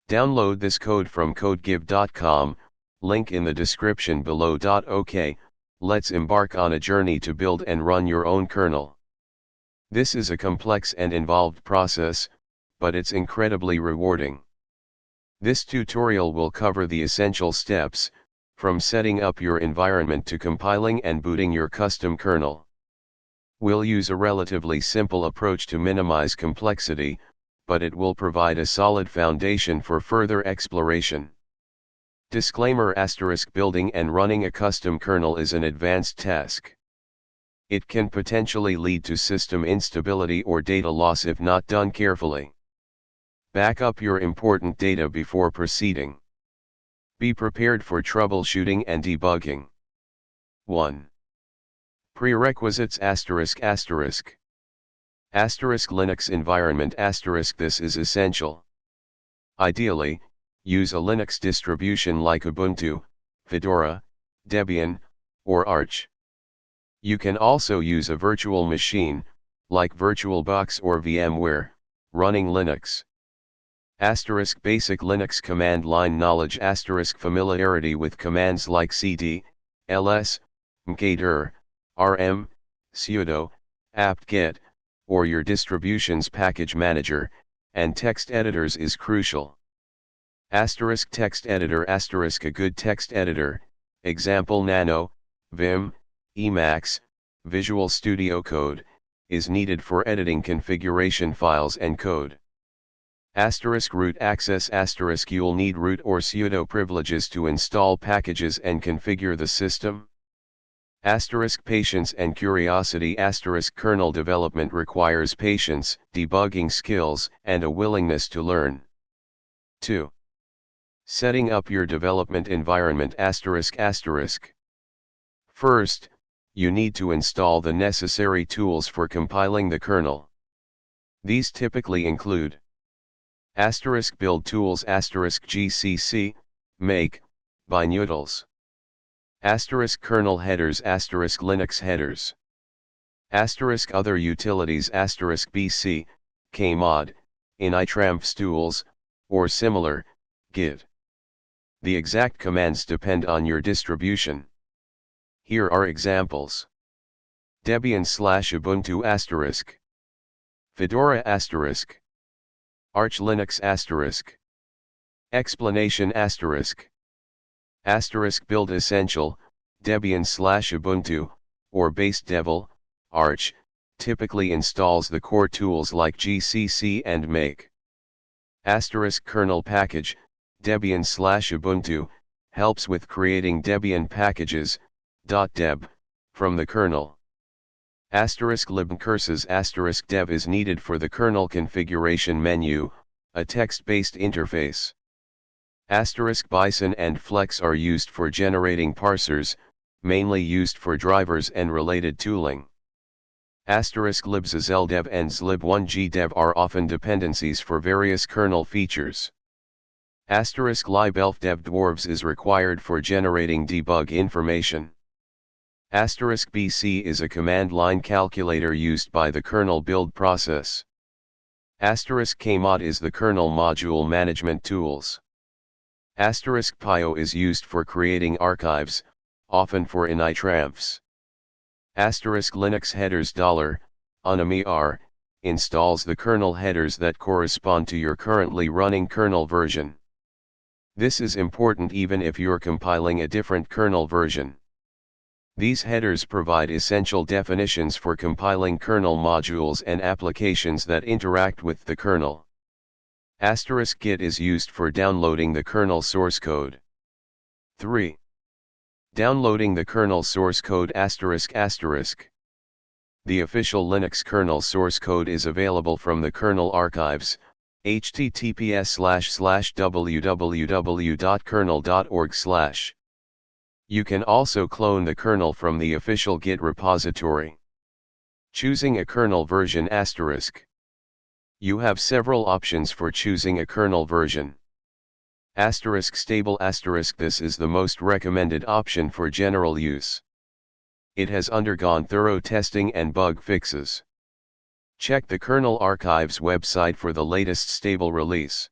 Download this code from codegive.com, link in the description below. OK, let's embark on a journey to build and run your own kernel. This is a complex and involved process, but it's incredibly rewarding. This tutorial will cover the essential steps, from setting up your environment to compiling and booting your custom kernel. We'll use a relatively simple approach to minimize complexity, but it will provide a solid foundation for further exploration. Disclaimer: building and running a custom kernel is an advanced task. It can potentially lead to system instability or data loss if not done carefully. Back up your important data before proceeding. Be prepared for troubleshooting and debugging. 1. Prerequisites ****. Linux environment ***. This is essential. Ideally, use a Linux distribution like Ubuntu, Fedora, Debian, or Arch. You can also use a virtual machine, like VirtualBox or VMware, running Linux. Basic Linux command line knowledge * familiarity with commands like cd, ls, mkdir, rm, sudo, apt-get, or your distribution's package manager, and text editors is crucial. Text editor ** A good text editor, example Nano, Vim, Emacs, Visual Studio Code, is needed for editing configuration files and code. Root access * You'll need root or sudo privileges to install packages and configure the system. Patience and curiosity * Kernel development requires patience, debugging skills, and a willingness to learn. 2. Setting up your development environment ***. First, you need to install the necessary tools for compiling the kernel. These typically include build tools *gcc, make, binutils. Kernel headers Linux headers. Other utilities *bc, kmod, initramp tools, or similar, git. The exact commands depend on your distribution. Here are examples. Debian /ubuntu Fedora Arch Linux Explanation build essential, Debian /ubuntu, or base Devil, Arch, typically installs the core tools like gcc and make. Kernel package, Debian /ubuntu, helps with creating Debian packages, .deb, from the kernel. libcurses *dev is needed for the kernel configuration menu, a text-based interface. Bison and flex are used for generating parsers, mainly used for drivers and related tooling. libzldev and zlib1gdev are often dependencies for various kernel features. libelfdev dwarves is required for generating debug information. *bc is a command line calculator used by the kernel build process. *kmod is the kernel module management tools. *pio is used for creating archives, often for initramps. Linux headers $unimir installs the kernel headers that correspond to your currently running kernel version. This is important even if you're compiling a different kernel version. These headers provide essential definitions for compiling kernel modules and applications that interact with the kernel. Git is used for downloading the kernel source code. 3. Downloading the kernel source code ***. The official Linux kernel source code is available from the kernel archives, https://www.kernel.org/. You can also clone the kernel from the official Git repository. Choosing a kernel version ***. You have several options for choosing a kernel version. Stable ***. This is the most recommended option for general use. It has undergone thorough testing and bug fixes. Check the kernel archives website for the latest stable release.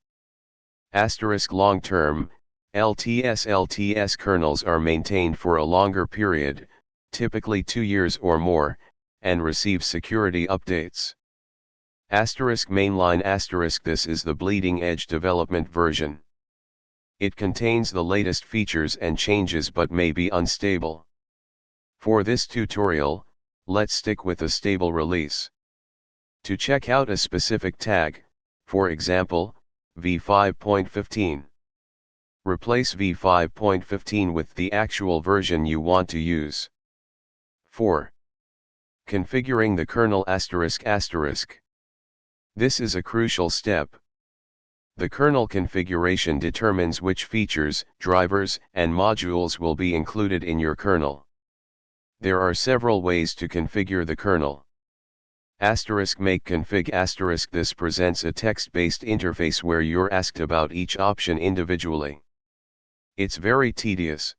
Asterisk long-term, LTS kernels are maintained for a longer period, typically 2 years or more, and receive security updates. Asterisk mainline asterisk this is the bleeding edge development version. It contains the latest features and changes but may be unstable. For this tutorial, let's stick with a stable release. To check out a specific tag, for example, v5.15. Replace v5.15 with the actual version you want to use. 4. Configuring the kernel ***. This is a crucial step. The kernel configuration determines which features, drivers, and modules will be included in your kernel. There are several ways to configure the kernel. Make config **. This presents a text-based interface where you're asked about each option individually. It's very tedious.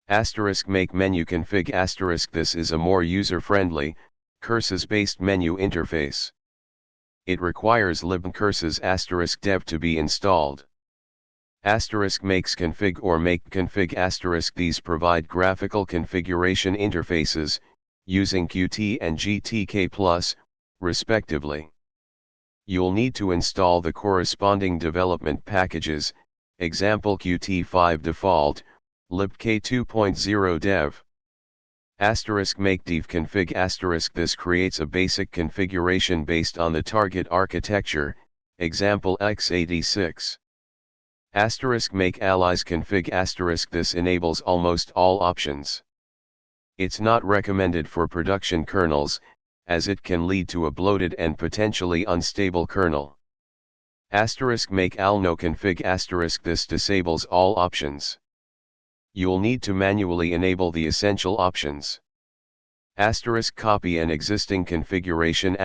Make menu config **. This is a more user-friendly, curses-based menu interface. It requires libcurses **dev to be installed. Makes config or make config **. These provide graphical configuration interfaces, using Qt and GTK+, respectively. You'll need to install the corresponding development packages, example Qt5 default, libk 2.0 dev. Make dev config **. This creates a basic configuration based on the target architecture, example x86. Make allies config **. This enables almost all options. It's not recommended for production kernels, as it can lead to a bloated and potentially unstable kernel. Make alno config **. This disables all options. You'll need to manually enable the essential options. Copy an existing configuration **.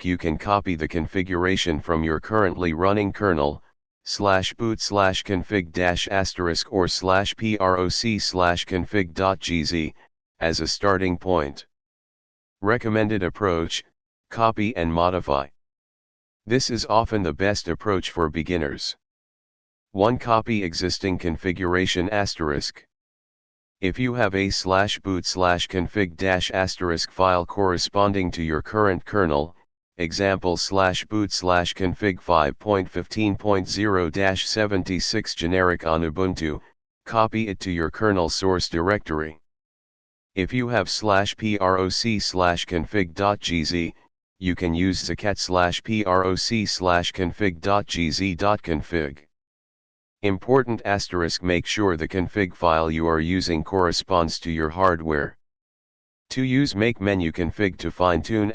You can copy the configuration from your currently running kernel, /boot/config- * or /proc/config.gz, as a starting point. Recommended approach, copy and modify. This is often the best approach for beginners. 1. Copy existing configuration **. If you have a /boot/config- * file corresponding to your current kernel, example /boot/config 5.15.0-76 generic on Ubuntu, copy it to your kernel source directory. If you have /proc/config.gz, you can use zcat /proc/config.gz.config. Important **. Make sure the config file you are using corresponds to your hardware. To use make menu config to fine-tune **.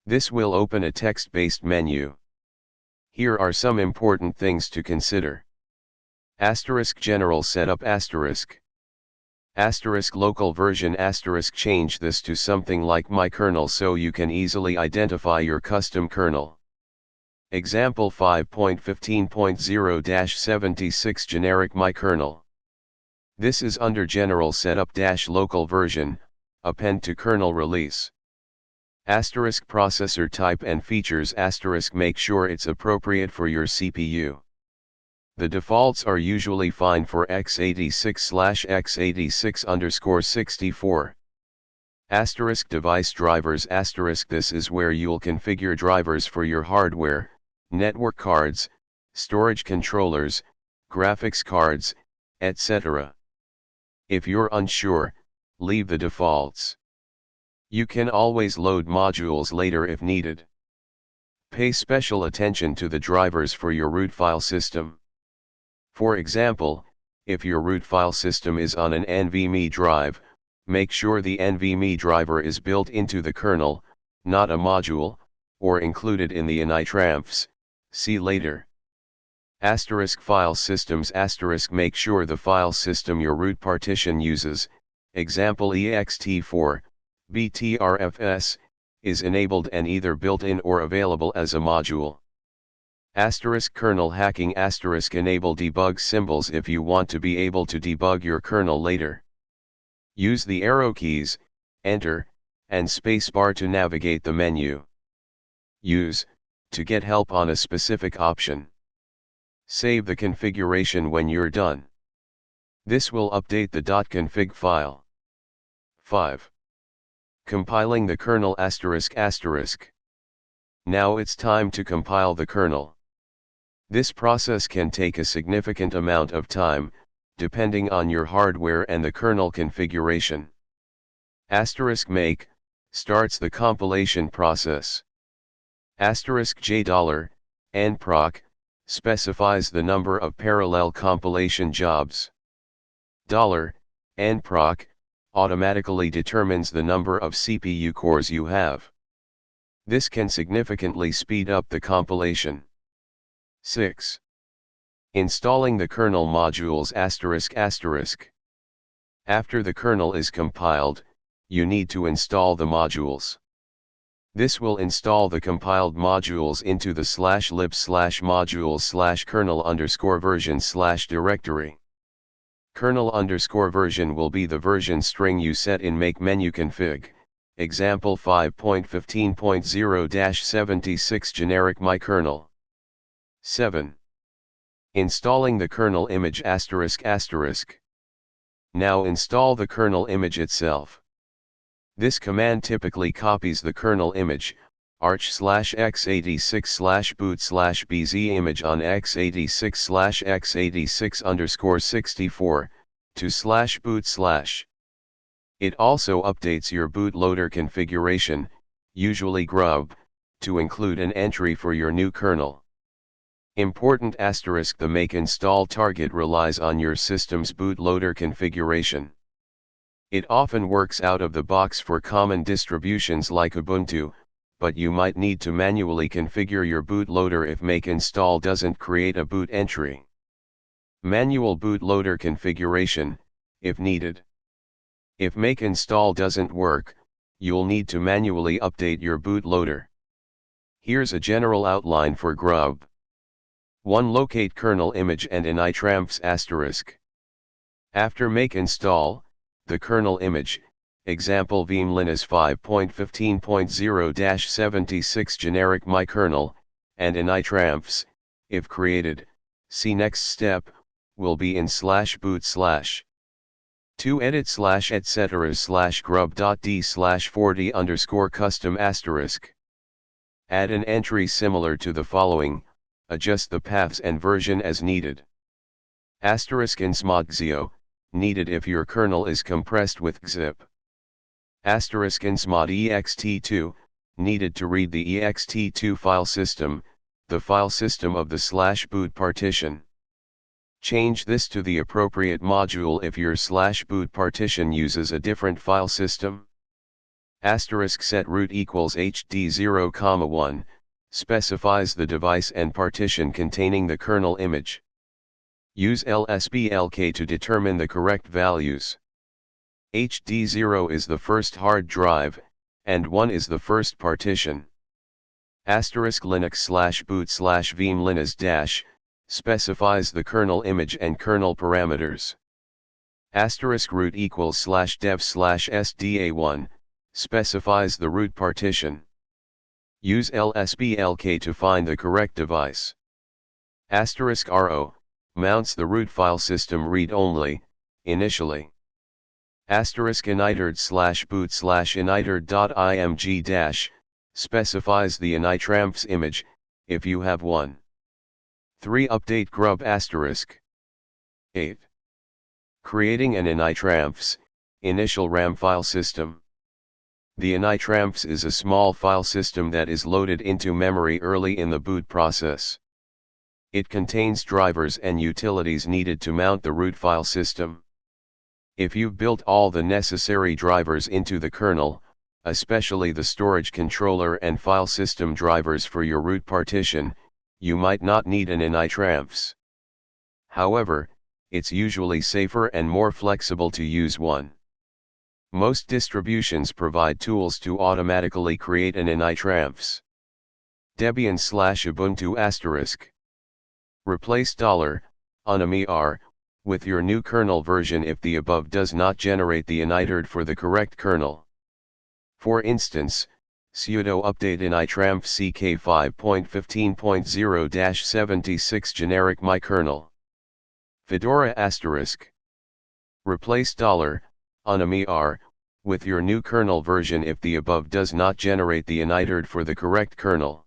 This will open a text-based menu. Here are some important things to consider. General setup local version change this to something like my kernel so you can easily identify your custom kernel. Example 5.15.0-76 generic my kernel. This is under general setup-local version, append to kernel release. Processor type and features make sure it's appropriate for your CPU. The defaults are usually fine for x86/x86_64. Device drivers this is where you'll configure drivers for your hardware, network cards, storage controllers, graphics cards, etc. If you're unsure, leave the defaults. You can always load modules later if needed. Pay special attention to the drivers for your root file system. For example, if your root file system is on an NVMe drive, make sure the NVMe driver is built into the kernel, not a module, or included in the initramps, see later. File systems make sure the file system your root partition uses, example ext4, btrfs, is enabled and either built-in or available as a module. Kernel hacking enable debug symbols if you want to be able to debug your kernel later. Use the arrow keys, enter, and spacebar to navigate the menu. Use, to get help on a specific option. Save the configuration when you're done. This will update the .config file. 5. Compiling the kernel ***. Now it's time to compile the kernel. This process can take a significant amount of time, depending on your hardware and the kernel configuration. *make starts the compilation process. *j $, specifies the number of parallel compilation jobs. $nproc automatically determines the number of CPU cores you have. This can significantly speed up the compilation. 6. Installing the kernel modules ***. After the kernel is compiled, you need to install the modules. This will install the compiled modules into the /lib/modules/kernel_version/ directory. Kernel_version will be the version string you set in make menu config, example 5.15.0-76 generic mykernel. 7. Installing the kernel image ***. Now install the kernel image itself. This command typically copies the kernel image, arch/x86/boot/bz image on x86/x86_64 to /boot/. It also updates your bootloader configuration, usually grub, to include an entry for your new kernel. Important ***, the make install target relies on your system's bootloader configuration. It often works out of the box for common distributions like Ubuntu, but you might need to manually configure your bootloader if make install doesn't create a boot entry. Manual bootloader configuration, if needed. If make install doesn't work, you'll need to manually update your bootloader. Here's a general outline for grub. 1. Locate kernel image and initramps ***. After make install, the kernel image, example vmlinux 5.15.0-76 generic mykernel, and initramps, if created, see next step, will be in /boot/. 2. Edit /etc/grub.d/40_custom ***. Add an entry similar to the following, adjust the paths and version as needed. *insmod_xio, needed if your kernel is compressed with xzip. *insmod ext2, needed to read the ext2 file system, the file system of the /boot partition. Change this to the appropriate module if your /boot partition uses a different file system. *set root equals hd 1, specifies the device and partition containing the kernel image. Use lsblk to determine the correct values. HD0 is the first hard drive, and 1 is the first partition. *linux/boot/vmlinux- specifies the kernel image and kernel parameters. *root equals /dev/sda1, specifies the root partition. Use lsblk to find the correct device. *ro, mounts the root file system read-only, initially. *initard/boot/initard.img- specifies the initramps image, if you have one. 3. Update grub *. 8. Creating an initramps, initial RAM file system. The initramps is a small file system that is loaded into memory early in the boot process. It contains drivers and utilities needed to mount the root file system. If you've built all the necessary drivers into the kernel, especially the storage controller and file system drivers for your root partition, you might not need an initramps. However, it's usually safer and more flexible to use one. Most distributions provide tools to automatically create an initramps. Debian/Ubuntu *. Replace $unimir with your new kernel version if the above does not generate the initard for the correct kernel. For instance, sudo update initramp ck 5.15.0-76 generic mykernel. Fedora asterisk. Replace $, with your new kernel version if the above does not generate the initer for the correct kernel.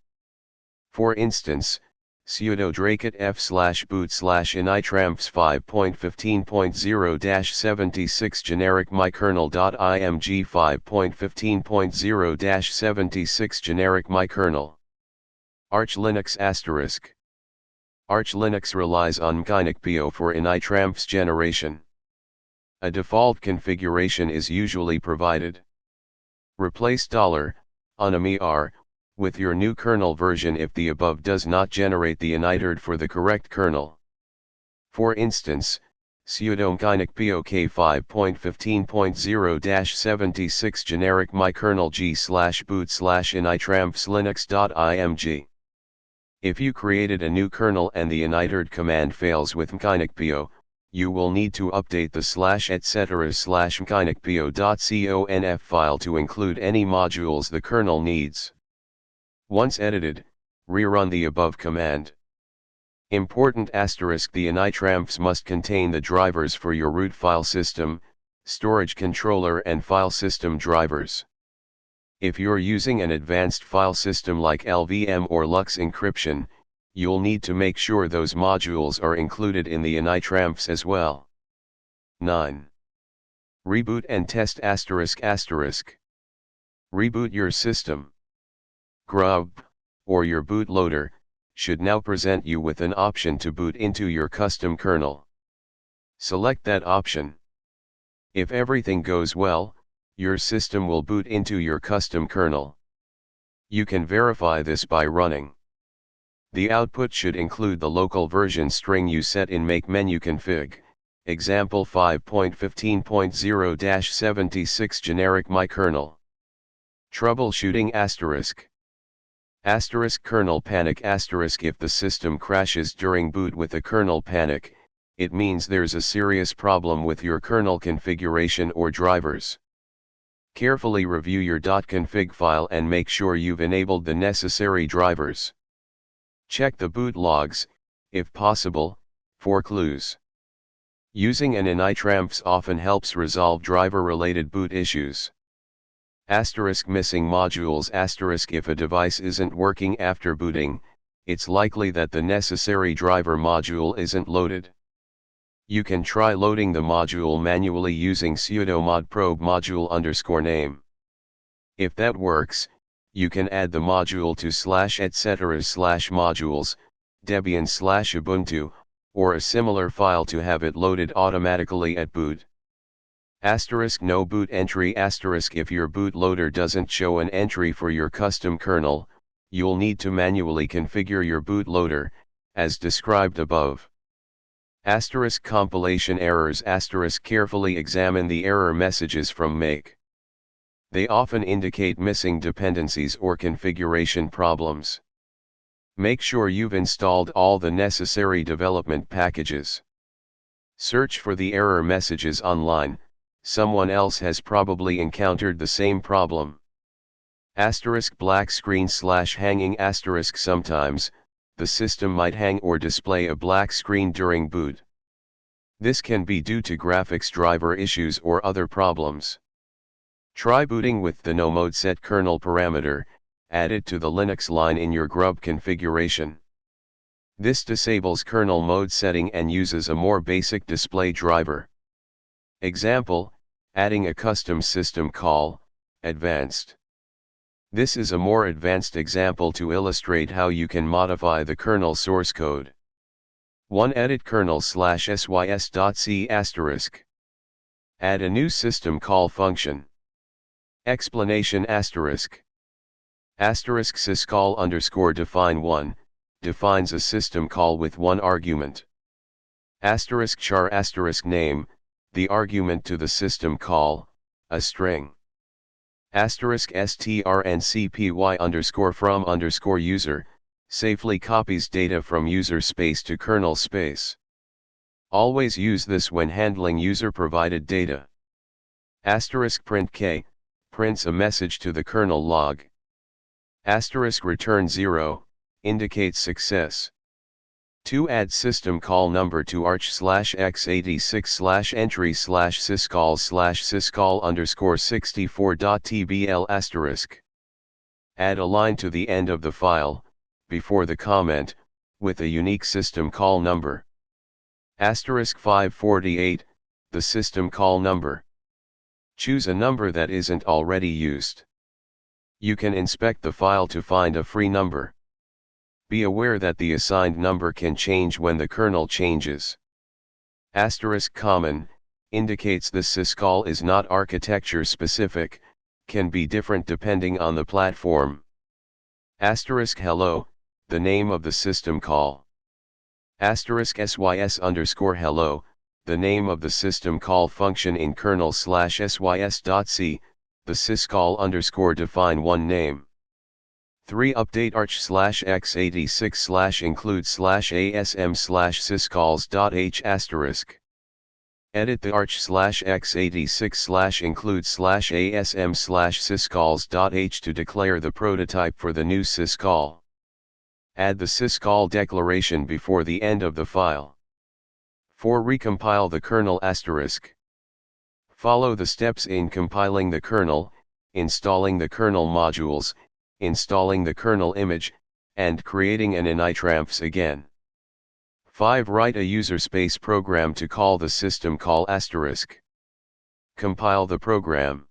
For instance, sudo draket f/boot /initramps 5.15.0-76 generic mykernel.img 5.15.0-76 generic mykernel. Arch Linux asterisk. Arch Linux relies on mkdir for initramps generation. A default configuration is usually provided. Replace $, with your new kernel version if the above does not generate the initer for the correct kernel. For instance, sudo mkdir 5.15.0-76 generic mykernel g/boot /initramps linux.img. If you created a new kernel and the initer command fails with mkdir, you will need to update the /etc/mkdir.conf file to include any modules the kernel needs. Once edited, rerun the above command. Important asterisk: the initramps must contain the drivers for your root file system, storage controller and file system drivers. If you're using an advanced file system like LVM or Lux encryption, you'll need to make sure those modules are included in the initramps as well. 9. Reboot and test asterisk. Reboot your system. Grub, or your bootloader, should now present you with an option to boot into your custom kernel. Select that option. If everything goes well, your system will boot into your custom kernel. You can verify this by running. The output should include the local version string you set in make menu config, example 5.15.0-76 generic mykernel. Troubleshooting asterisk. Asterisk kernel panic asterisk. If the system crashes during boot with a kernel panic, it means there's a serious problem with your kernel configuration or drivers. Carefully review your .config file and make sure you've enabled the necessary drivers. Check the boot logs, if possible, for clues. Using an initramps often helps resolve driver-related boot issues. Asterisk missing modules asterisk. If a device isn't working after booting, it's likely that the necessary driver module isn't loaded. You can try loading the module manually using sudo modprobe module_name. If that works, you can add the module to /etc/modules, debian/ubuntu, or a similar file to have it loaded automatically at boot. Asterisk no boot entry asterisk. If your bootloader doesn't show an entry for your custom kernel, you'll need to manually configure your bootloader, as described above. Asterisk compilation errors asterisk. Carefully examine the error messages from make. They often indicate missing dependencies or configuration problems. Make sure you've installed all the necessary development packages. Search for the error messages online. Someone else has probably encountered the same problem. Asterisk black screen /hanging asterisk. Sometimes, the system might hang or display a black screen during boot. This can be due to graphics driver issues or other problems. Try booting with the no mode set kernel parameter, added to the Linux line in your grub configuration. This disables kernel mode setting and uses a more basic display driver. Example, adding a custom system call, advanced. This is a more advanced example to illustrate how you can modify the kernel source code. 1. Edit kernel /sys.c asterisk. Add a new system call function. Explanation asterisk. Asterisk syscall _define 1, defines a system call with one argument. Asterisk char asterisk name, the argument to the system call, a string. Asterisk strncpy _from_user, safely copies data from user space to kernel space. Always use this when handling user-provided data. Asterisk print k, prints a message to the kernel log. Asterisk return 0, indicates success. 2. Add system call number to arch/x86/entry/syscall/syscall_64.tbl asterisk. Add a line to the end of the file, before the comment, with a unique system call number. Asterisk 548, the system call number. Choose a number that isn't already used. You can inspect the file to find a free number. Be aware that the assigned number can change when the kernel changes. Asterisk common, indicates the syscall is not architecture specific, can be different depending on the platform. Asterisk hello, the name of the system call. Asterisk sys_hello, the name of the system call function in kernel/sys.c, the syscall_ define one name. 3. Update arch/x86/include/asm/syscalls.h asterisk. Edit the arch/x86/include/asm/syscalls.h to declare the prototype for the new syscall. Add the syscall declaration before the end of the file. 4. Recompile the kernel asterisk. Follow the steps in compiling the kernel, installing the kernel modules, installing the kernel image, and creating an initramps again. 5. Write a user space program to call the system call asterisk. Compile the program.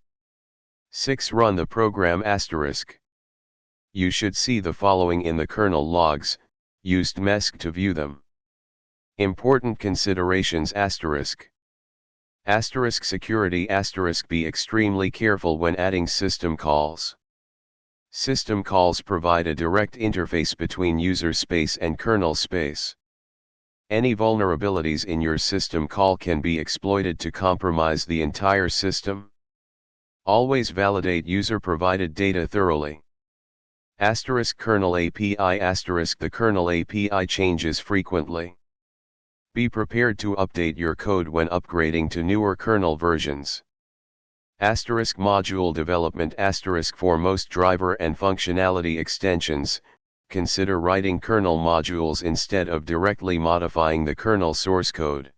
6. Run the program asterisk. You should see the following in the kernel logs, used MESC to view them. Important considerations asterisk. Asterisk security asterisk. Be extremely careful when adding system calls. System calls provide a direct interface between user space and kernel space. Any vulnerabilities in your system call can be exploited to compromise the entire system. Always validate user-provided data thoroughly. Asterisk kernel API asterisk. The kernel API changes frequently. Be prepared to update your code when upgrading to newer kernel versions. Asterisk module development asterisk. For most driver and functionality extensions, consider writing kernel modules instead of directly modifying the kernel source code.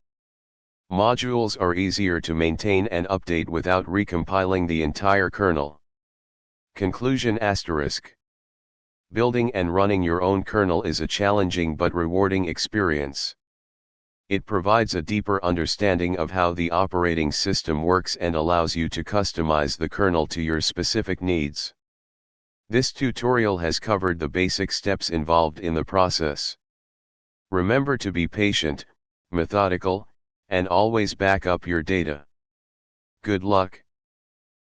Modules are easier to maintain and update without recompiling the entire kernel. Conclusion asterisk. Building and running your own kernel is a challenging but rewarding experience. It provides a deeper understanding of how the operating system works and allows you to customize the kernel to your specific needs. This tutorial has covered the basic steps involved in the process. Remember to be patient, methodical, and always back up your data. Good luck.